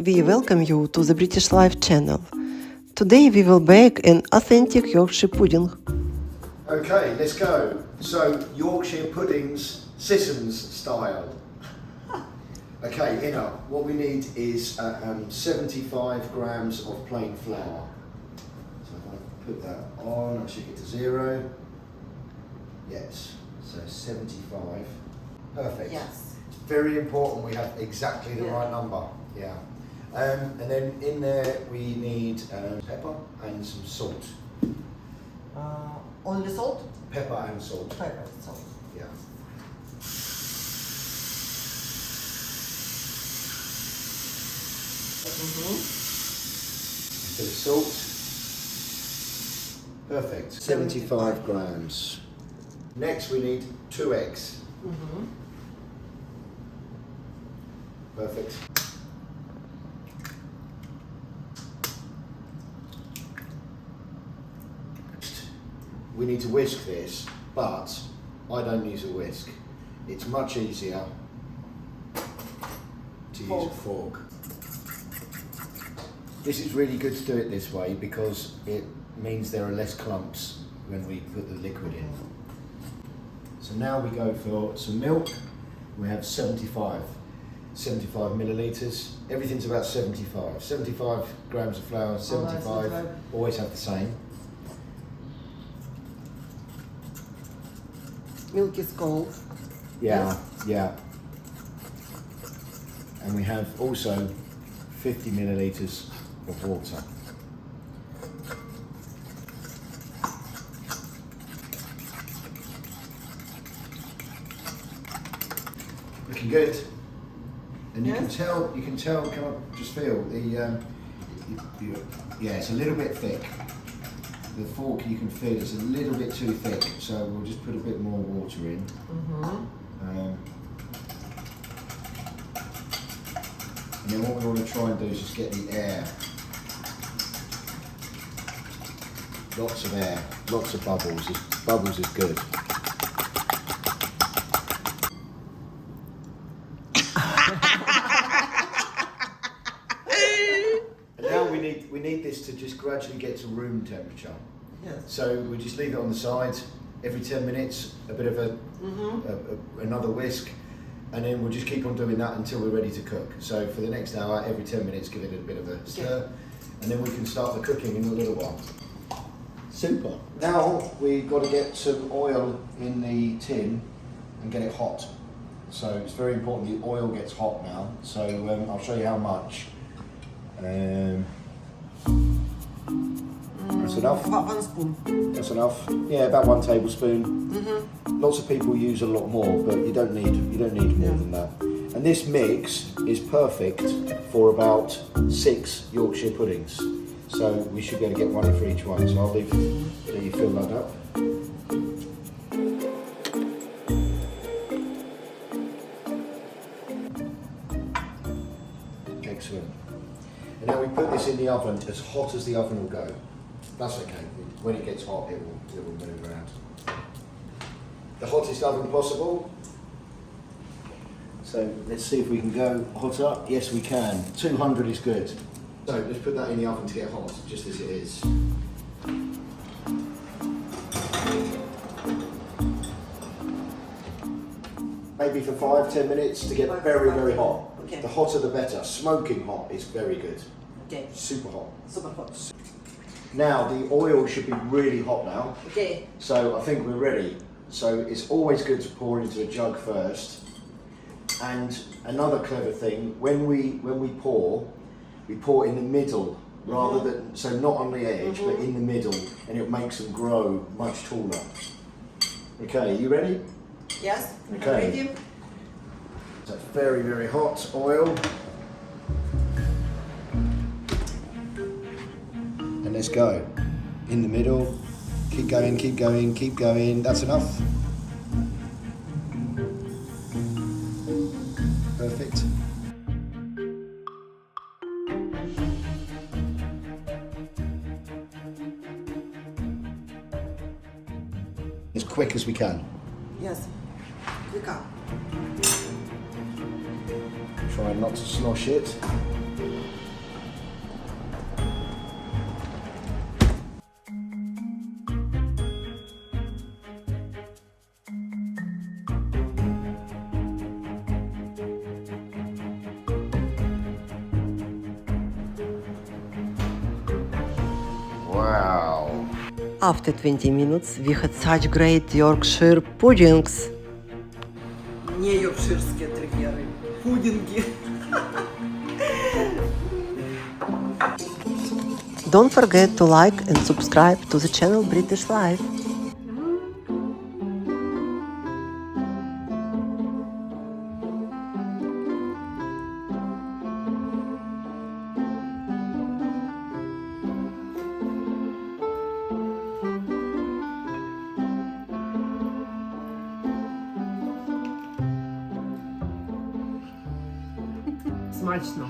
We welcome you to the British Life channel. Today we will bake an authentic Yorkshire pudding. Okay, let's go. So, Yorkshire puddings, Sissons style. Okay, what we need is 75 grams of plain flour. So if I put that on, I should get to 0. Yes, so 75. Perfect. Yes. It's very important we have exactly the right number. Yeah. And then in there we need pepper and some salt. Only salt? Pepper and salt. Pepper and salt. Yeah. A bit of salt. Perfect. 75 grams. Next we need 2 eggs. Perfect. We need to whisk this, but I don't use a whisk. It's much easier to use a fork. This is really good to do it this way because it means there are less clumps when we put the liquid in. So now we go for some milk. We have 75 millilitres. Everything's about 75. 75 grams of flour, 75, always have the same. Milk is cold. Yeah, yeah. And we have also 50 millilitres of water. Looking good. And you can tell, can I just feel the, yeah, it's a little bit thick. The fork, you can feel it's a little bit too thick, so we'll just put a bit more water in. And then what we want to try and do is just get the air. Lots of air, lots of bubbles. Bubbles is good. And now we need this to just gradually get to room temperature. Yes. So we just leave it on the side. Every 10 minutes, a bit of another whisk, and then we'll just keep on doing that until we're ready to cook. So for the next hour, every 10 minutes, give it a bit of a stir, and then we can start the cooking in a little while. Super. Now we've got to get some oil in the tin and get it hot. So it's very important the oil gets hot now. So I'll show you how much. That's enough. About 1 spoon. That's enough. Yeah, about 1 tablespoon. Lots of people use a lot more, but you don't need more than that. And this mix is perfect for about 6 Yorkshire puddings. So we should be able to get 1 for each one. So I'll let you fill that up. Excellent. And now we put this in the oven as hot as the oven will go. That's okay. When it gets hot, it will move around. The hottest oven possible. So let's see if we can go hotter. Yes, we can. 200 is good. So let's put that in the oven to get hot, just as it is. Maybe for 5-10 minutes to get very, very hot. Okay. The hotter the better. Smoking hot is very good. Okay. Super hot. Super hot. Now the oil should be really hot now. Okay. So I think we're ready. So it's always good to pour into a jug first. And another clever thing, when we pour in the middle rather than, so not on the edge, but in the middle, and it makes them grow much taller. Okay, you ready? Yes. Okay. Ready? So very, very hot oil. And let's go. In the middle. Keep going, keep going, keep going. That's enough. Perfect. As quick as we can. Yes. Quick up. Try not to slosh it. Wow. After 20 minutes, we had such great Yorkshire puddings. Не йоркширські тер'єри. Пудінги. Don't forget to like and subscribe to the channel British Life. Смачно.